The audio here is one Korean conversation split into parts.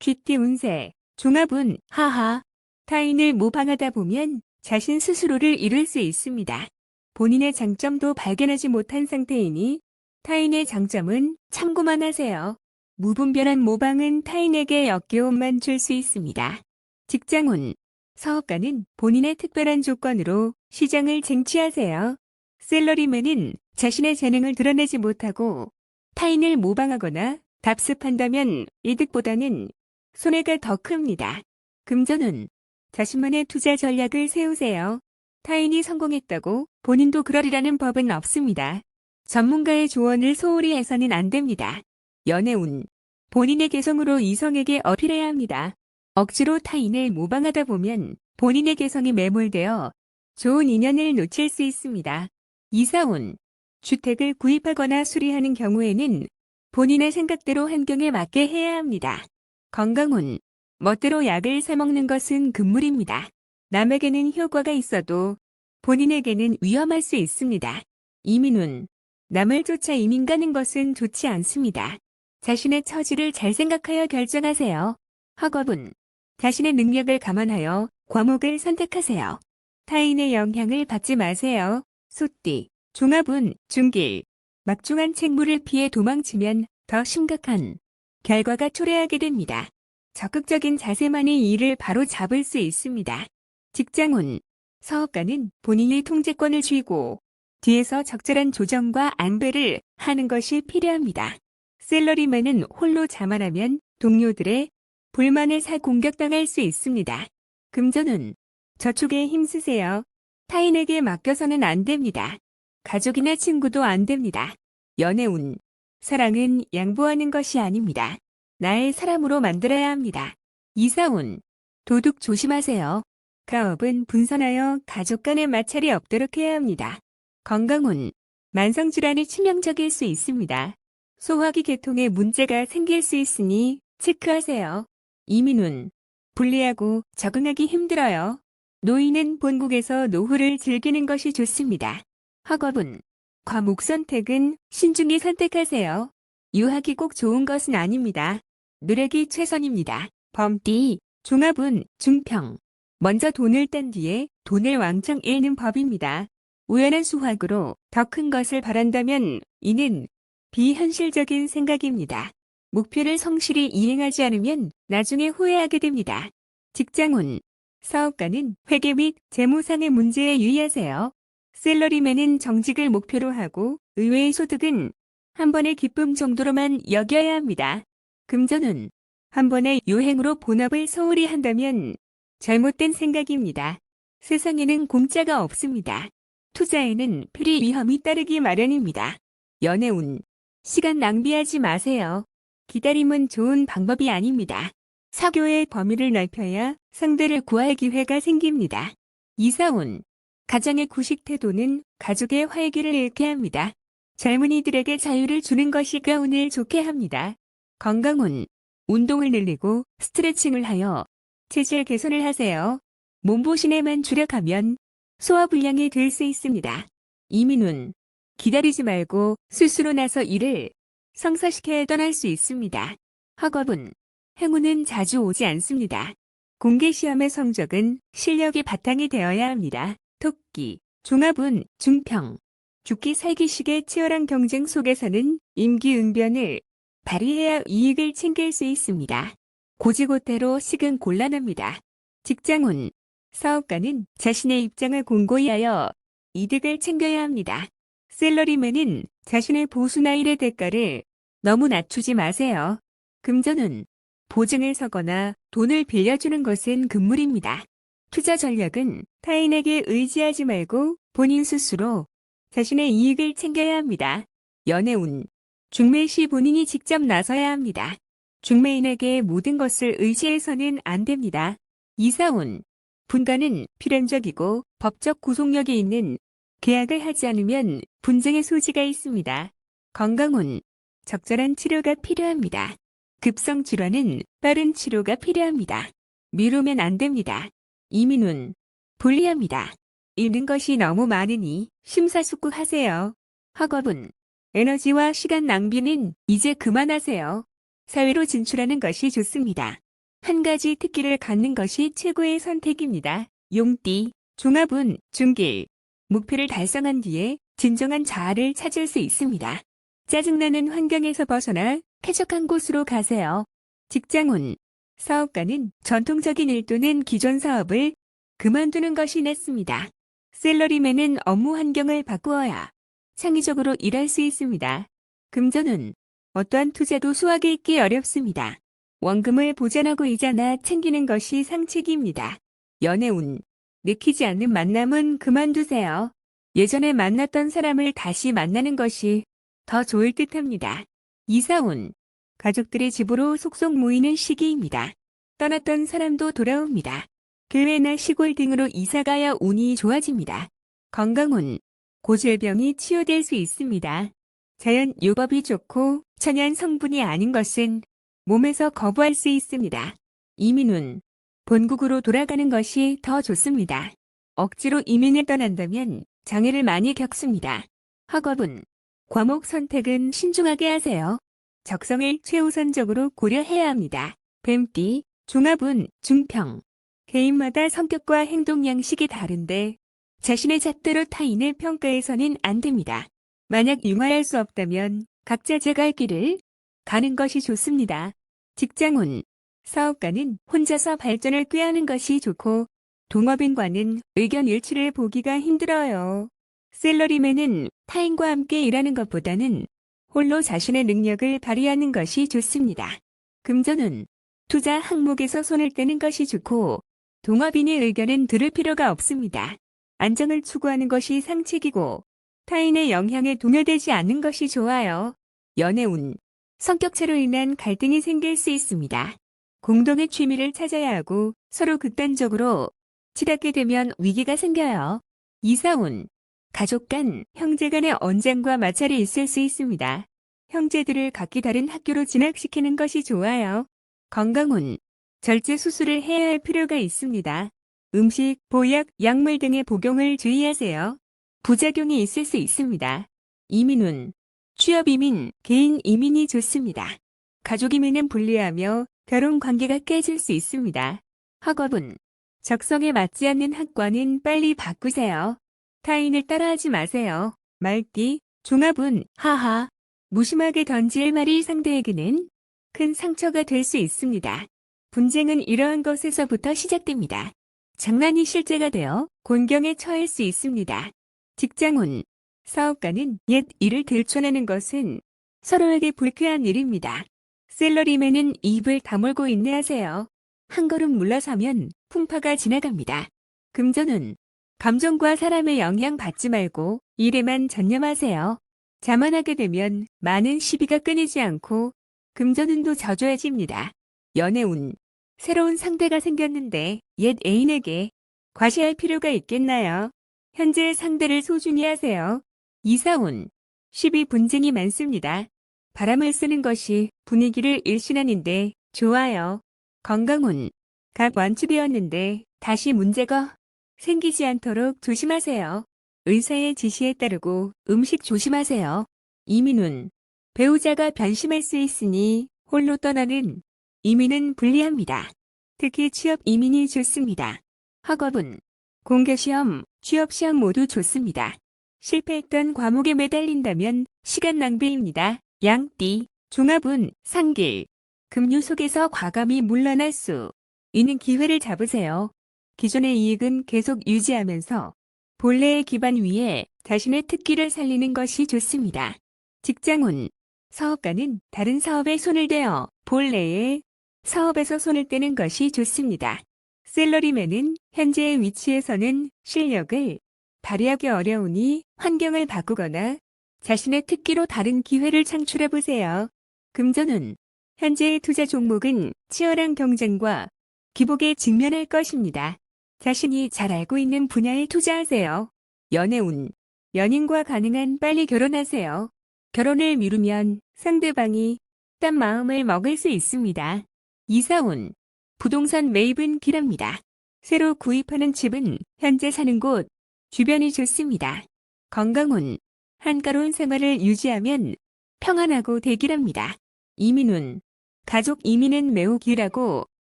귀띠 운세, 종합운, 하하. 타인을 모방하다 보면 자신 스스로를 잃을 수 있습니다. 본인의 장점도 발견하지 못한 상태이니 타인의 장점은 참고만 하세요. 무분별한 모방은 타인에게 역겨움만 줄 수 있습니다. 직장운, 사업가는 본인의 특별한 조건으로 시장을 쟁취하세요. 셀러리맨은 자신의 재능을 드러내지 못하고 타인을 모방하거나 답습한다면 이득보다는 손해가 더 큽니다. 금전운, 자신만의 투자 전략을 세우세요. 타인이 성공했다고 본인도 그러리라는 법은 없습니다. 전문가의 조언을 소홀히 해서는 안 됩니다. 연애운, 본인의 개성으로 이성에게 어필해야 합니다. 억지로 타인을 모방하다 보면 본인의 개성이 매몰되어 좋은 인연을 놓칠 수 있습니다. 이사운, 주택을 구입하거나 수리하는 경우에는 본인의 생각대로 환경에 맞게 해야 합니다. 건강운, 멋대로 약을 사먹는 것은 금물입니다. 남에게는 효과가 있어도 본인에게는 위험할 수 있습니다. 이민운, 남을 쫓아 이민 가는 것은 좋지 않습니다. 자신의 처지를 잘 생각하여 결정하세요. 학업운, 자신의 능력을 감안하여 과목을 선택하세요. 타인의 영향을 받지 마세요. 소띠, 종합운, 중길, 막중한 책무를 피해 도망치면 더 심각한 결과가 초래하게 됩니다. 적극적인 자세만이 이를 바로 잡을 수 있습니다. 직장운, 사업가는 본인의 통제권을 쥐고 뒤에서 적절한 조정과 안배를 하는 것이 필요합니다. 셀러리맨은 홀로 자만하면 동료들의 불만을 공격당할 수 있습니다. 금전운, 저축에 힘쓰세요. 타인에게 맡겨서는 안 됩니다. 가족이나 친구도 안 됩니다. 연애운, 사랑은 양보하는 것이 아닙니다. 나의 사람으로 만들어야 합니다. 이사운, 도둑 조심하세요. 가업은 분산하여 가족 간의 마찰이 없도록 해야 합니다. 건강운, 만성질환이 치명적일 수 있습니다. 소화기 계통에 문제가 생길 수 있으니 체크하세요. 이민운, 불리하고 적응하기 힘들어요. 노인은 본국에서 노후를 즐기는 것이 좋습니다. 학업운, 과목 선택은 신중히 선택하세요. 유학이 꼭 좋은 것은 아닙니다. 노력이 최선입니다. 범띠, 종합운, 중평. 먼저 돈을 딴 뒤에 돈을 왕창 잃는 법입니다. 우연한 수확으로 더 큰 것을 바란다면 이는 비현실적인 생각입니다. 목표를 성실히 이행하지 않으면 나중에 후회하게 됩니다. 직장운, 사업가는 회계 및 재무상의 문제에 유의하세요. 셀러리맨은 정직을 목표로 하고 의외의 소득은 한 번의 기쁨 정도로만 여겨야 합니다. 금전운, 한 번의 유행으로 본업을 소홀히 한다면 잘못된 생각입니다. 세상에는 공짜가 없습니다. 투자에는 필히 위험이 따르기 마련입니다. 연애운, 시간 낭비하지 마세요. 기다림은 좋은 방법이 아닙니다. 사교의 범위를 넓혀야 상대를 구할 기회가 생깁니다. 이사운, 가정의 구식 태도는 가족의 활기를 잃게 합니다. 젊은이들에게 자유를 주는 것이 가운을 좋게 합니다. 건강운, 운동을 늘리고 스트레칭을 하여 체질 개선을 하세요. 몸보신에만 주력하면 소화불량이 될 수 있습니다. 이민운, 기다리지 말고 스스로 나서 일을 성사시켜야 떠날 수 있습니다. 학업운, 행운은 자주 오지 않습니다. 공개시험의 성적은 실력이 바탕이 되어야 합니다. 토끼, 종합운, 중평. 죽기 살기식의 치열한 경쟁 속에서는 임기응변을 발휘해야 이익을 챙길 수 있습니다. 고지고대로 식은 곤란합니다. 직장운, 사업가는 자신의 입장을 공고히 하여 이득을 챙겨야 합니다. 셀러리맨은 자신의 보수나 일의 대가를 너무 낮추지 마세요. 금전운, 보증을 서거나 돈을 빌려주는 것은 금물입니다. 투자 전략은 타인에게 의지하지 말고 본인 스스로 자신의 이익을 챙겨야 합니다. 연애운, 중매 시 본인이 직접 나서야 합니다. 중매인에게 모든 것을 의지해서는 안 됩니다. 이사운, 분가는 필연적이고 법적 구속력이 있는 계약을 하지 않으면 분쟁의 소지가 있습니다. 건강운, 적절한 치료가 필요합니다. 급성 질환은 빠른 치료가 필요합니다. 미루면 안 됩니다. 이민운, 불리합니다. 잃는 것이 너무 많으니 심사숙고하세요. 학업운, 에너지와 시간 낭비는 이제 그만하세요. 사회로 진출하는 것이 좋습니다. 한 가지 특기를 갖는 것이 최고의 선택입니다. 용띠, 종합운, 중길. 목표를 달성한 뒤에 진정한 자아를 찾을 수 있습니다. 짜증나는 환경에서 벗어나 쾌적한 곳으로 가세요. 직장운, 사업가는 전통적인 일 또는 기존 사업을 그만두는 것이 낫습니다. 셀러리맨은 업무 환경을 바꾸어야 창의적으로 일할 수 있습니다. 금전운, 어떠한 투자도 수확이 있기 어렵습니다. 원금을 보전하고 이자나 챙기는 것이 상책입니다. 연애운, 내키지 않는 만남은 그만두세요. 예전에 만났던 사람을 다시 만나는 것이 더 좋을 듯합니다. 이사운, 가족들의 집으로 속속 모이는 시기입니다. 떠났던 사람도 돌아옵니다. 교회나 시골 등으로 이사가야 운이 좋아집니다. 건강운, 고질병이 치유될 수 있습니다. 자연 요법이 좋고 천연 성분이 아닌 것은 몸에서 거부할 수 있습니다. 이민운, 본국으로 돌아가는 것이 더 좋습니다. 억지로 이민을 떠난다면 장애를 많이 겪습니다. 학업운, 과목 선택은 신중하게 하세요. 적성을 최우선적으로 고려해야 합니다. 뱀띠, 종합운, 중평. 개인마다 성격과 행동 양식이 다른데 자신의 잣대로 타인을 평가해서는 안 됩니다. 만약 융화할 수 없다면 각자 제갈 길을 가는 것이 좋습니다. 직장운, 사업가는 혼자서 발전을 꾀하는 것이 좋고 동업인과는 의견 일치를 보기가 힘들어요. 셀러리맨은 타인과 함께 일하는 것보다는 홀로 자신의 능력을 발휘하는 것이 좋습니다. 금전운, 투자 항목에서 손을 떼는 것이 좋고 동업인의 의견은 들을 필요가 없습니다. 안정을 추구하는 것이 상책이고 타인의 영향에 동요되지 않는 것이 좋아요. 연애운, 성격차로 인한 갈등이 생길 수 있습니다. 공동의 취미를 찾아야 하고 서로 극단적으로 치닫게 되면 위기가 생겨요. 이사운, 가족 간, 형제 간의 언쟁과 마찰이 있을 수 있습니다. 형제들을 각기 다른 학교로 진학시키는 것이 좋아요. 건강운, 절제 수술을 해야 할 필요가 있습니다. 음식, 보약, 약물 등의 복용을 주의하세요. 부작용이 있을 수 있습니다. 이민운, 취업 이민, 개인 이민이 좋습니다. 가족 이민은 불리하며 결혼 관계가 깨질 수 있습니다. 학업운, 적성에 맞지 않는 학과는 빨리 바꾸세요. 타인을 따라하지 마세요. 말띠, 종합운, 하하. 무심하게 던질 말이 상대에게는 큰 상처가 될 수 있습니다. 분쟁은 이러한 것에서부터 시작됩니다. 장난이 실제가 되어 곤경에 처할 수 있습니다. 직장운, 사업가는 옛 일을 들춰내는 것은 서로에게 불쾌한 일입니다. 셀러리맨은 입을 다물고 인내하세요. 한 걸음 물러서면 풍파가 지나갑니다. 금전운, 감정과 사람의 영향 받지 말고 일에만 전념하세요. 자만하게 되면 많은 시비가 끊이지 않고 금전운도 저조해집니다. 연애운, 새로운 상대가 생겼는데 옛 애인에게 과시할 필요가 있겠나요? 현재 상대를 소중히 하세요. 이사운, 시비 분쟁이 많습니다. 바람을 쓰는 것이 분위기를 일신하는데 좋아요. 건강운, 각 완치되었는데 다시 문제가 생기지 않도록 조심하세요. 의사의 지시에 따르고 음식 조심하세요. 이민운, 배우자가 변심할 수 있으니 홀로 떠나는 이민은 불리합니다. 특히 취업 이민이 좋습니다. 학업은 공개시험, 취업시험 모두 좋습니다. 실패했던 과목에 매달린다면 시간 낭비입니다. 양띠, 종합운, 상길. 급류 속에서 과감히 물러날 수 있는 기회를 잡으세요. 기존의 이익은 계속 유지하면서 본래의 기반 위에 자신의 특기를 살리는 것이 좋습니다. 직장운, 사업가는 다른 사업에 손을 대어 본래의 사업에서 손을 떼는 것이 좋습니다. 셀러리맨은 현재의 위치에서는 실력을 발휘하기 어려우니 환경을 바꾸거나 자신의 특기로 다른 기회를 창출해 보세요. 금전운, 현재의 투자 종목은 치열한 경쟁과 기복에 직면할 것입니다. 자신이 잘 알고 있는 분야에 투자하세요. 연애운, 연인과 가능한 빨리 결혼하세요. 결혼을 미루면 상대방이 딴 마음을 먹을 수 있습니다. 이사운, 부동산 매입은 길합니다. 새로 구입하는 집은 현재 사는 곳, 주변이 좋습니다. 건강운, 한가로운 생활을 유지하면 평안하고 대길합니다. 이민운, 가족 이민은 매우 길하고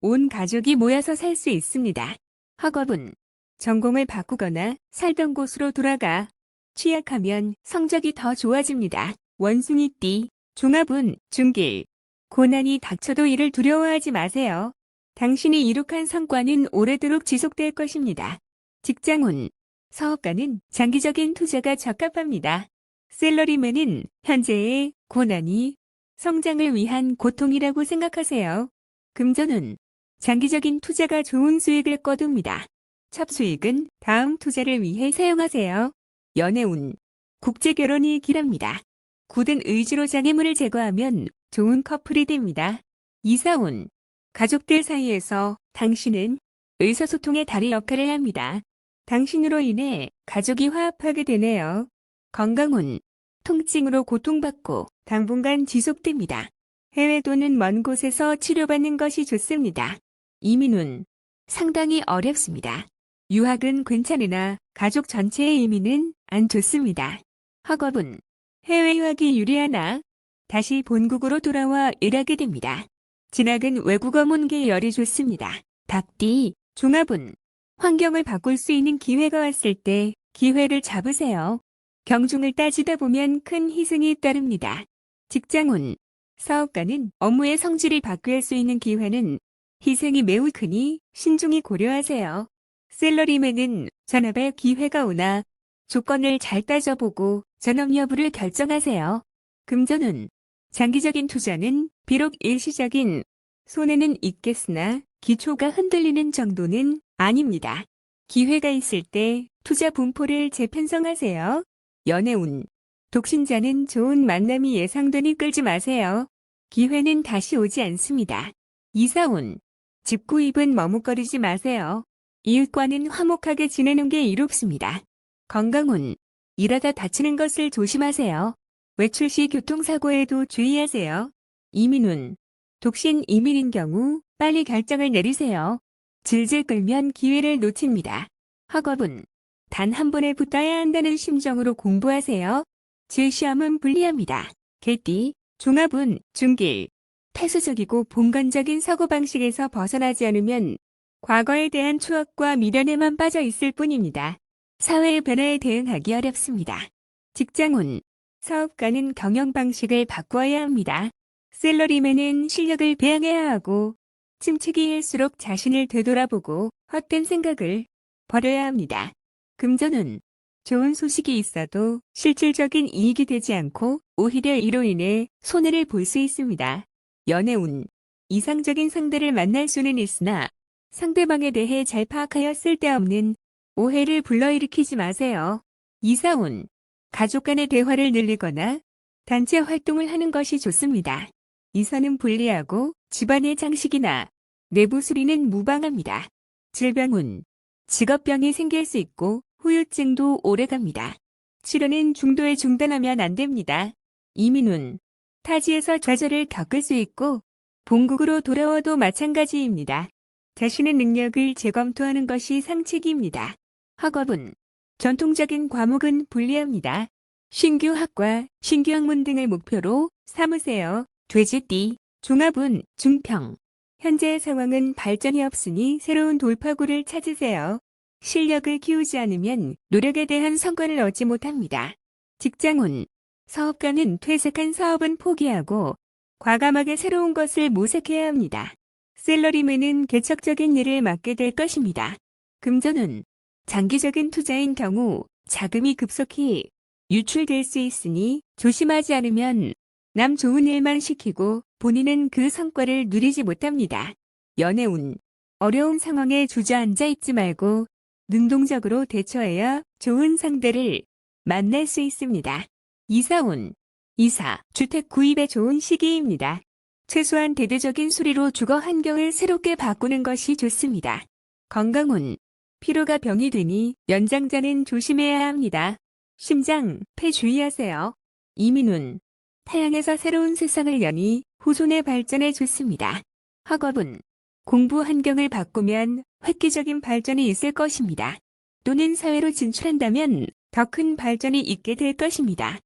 온 가족이 모여서 살 수 있습니다. 학업은 전공을 바꾸거나 살던 곳으로 돌아가 취약하면 성적이 더 좋아집니다. 원숭이띠, 종합운, 중길. 고난이 닥쳐도 이를 두려워하지 마세요. 당신이 이룩한 성과는 오래도록 지속될 것입니다. 직장운, 사업가는 장기적인 투자가 적합합니다. 셀러리맨은 현재의 고난이 성장을 위한 고통이라고 생각하세요. 금전운, 장기적인 투자가 좋은 수익을 거둡니다. 첩수익은 다음 투자를 위해 사용하세요. 연애운, 국제결혼이 길합니다. 굳은 의지로 장애물을 제거하면 좋은 커플이 됩니다. 이사운, 가족들 사이에서 당신은 의사소통의 다리 역할을 합니다. 당신으로 인해 가족이 화합하게 되네요. 건강운, 통증으로 고통받고 당분간 지속됩니다. 해외 또는 먼 곳에서 치료받는 것이 좋습니다. 이민운, 상당히 어렵습니다. 유학은 괜찮으나 가족 전체의 이민은 안 좋습니다. 학업은 해외 유학이 유리하나 다시 본국으로 돌아와 일하게 됩니다. 진학은 외국어 문계 열이 좋습니다. 닭띠, 종합운, 환경을 바꿀 수 있는 기회가 왔을 때 기회를 잡으세요. 경중을 따지다 보면 큰 희생이 따릅니다. 직장운, 사업가는 업무의 성질이 바뀔 수 있는 기회는 희생이 매우 크니 신중히 고려하세요. 셀러리맨은 전업에 기회가 오나 조건을 잘 따져보고 전업 여부를 결정하세요. 금전운, 장기적인 투자는 비록 일시적인 손해는 있겠으나 기초가 흔들리는 정도는 아닙니다. 기회가 있을 때 투자 분포를 재편성하세요. 연애운, 독신자는 좋은 만남이 예상되니 끌지 마세요. 기회는 다시 오지 않습니다. 이사운, 집 구입은 머뭇거리지 마세요. 이웃과는 화목하게 지내는 게 이롭습니다. 건강운, 일하다 다치는 것을 조심하세요. 외출 시 교통사고에도 주의하세요. 이민운, 독신 이민인 경우 빨리 결정을 내리세요. 질질 끌면 기회를 놓칩니다. 학업은 단 한 번에 붙어야 한다는 심정으로 공부하세요. 실시험은 불리합니다. 개띠, 종합운, 중길. 폐쇄적이고 봉건적인 사고방식에서 벗어나지 않으면 과거에 대한 추억과 미련에만 빠져 있을 뿐입니다. 사회의 변화에 대응하기 어렵습니다. 직장운, 사업가는 경영 방식을 바꾸어야 합니다. 셀러리맨은 실력을 배양해야 하고 침체기일수록 자신을 되돌아보고 헛된 생각을 버려야 합니다. 금전운, 좋은 소식이 있어도 실질적인 이익이 되지 않고 오히려 이로 인해 손해를 볼 수 있습니다. 연애운, 이상적인 상대를 만날 수는 있으나 상대방에 대해 잘 파악하여 쓸데없는 오해를 불러일으키지 마세요. 이사운, 가족 간의 대화를 늘리거나 단체 활동을 하는 것이 좋습니다. 이사는 불리하고 집안의 장식이나 내부 수리는 무방합니다. 질병운, 직업병이 생길 수 있고 후유증도 오래갑니다. 치료는 중도에 중단하면 안 됩니다. 이민운, 타지에서 좌절을 겪을 수 있고 본국으로 돌아와도 마찬가지입니다. 자신의 능력을 재검토하는 것이 상책입니다. 학업은 전통적인 과목은 불리합니다. 신규 학과, 신규 학문 등을 목표로 삼으세요. 돼지띠, 종합운, 중평. 현재의 상황은 발전이 없으니 새로운 돌파구를 찾으세요. 실력을 키우지 않으면 노력에 대한 성과를 얻지 못합니다. 직장운, 사업가는 퇴색한 사업은 포기하고 과감하게 새로운 것을 모색해야 합니다. 셀러리맨은 개척적인 일을 맡게 될 것입니다. 금전운, 장기적인 투자인 경우 자금이 급속히 유출될 수 있으니 조심하지 않으면 남 좋은 일만 시키고 본인은 그 성과를 누리지 못합니다. 연애운, 어려운 상황에 주저앉아 있지 말고 능동적으로 대처해야 좋은 상대를 만날 수 있습니다. 이사운, 이사, 주택 구입에 좋은 시기입니다. 최소한 대대적인 수리로 주거 환경을 새롭게 바꾸는 것이 좋습니다. 건강운, 피로가 병이 되니 연장자는 조심해야 합니다. 심장, 폐 주의하세요. 이민운, 타향에서 새로운 세상을 여니 후손의 발전에 좋습니다. 학업은 공부 환경을 바꾸면 획기적인 발전이 있을 것입니다. 또는 사회로 진출한다면 더 큰 발전이 있게 될 것입니다.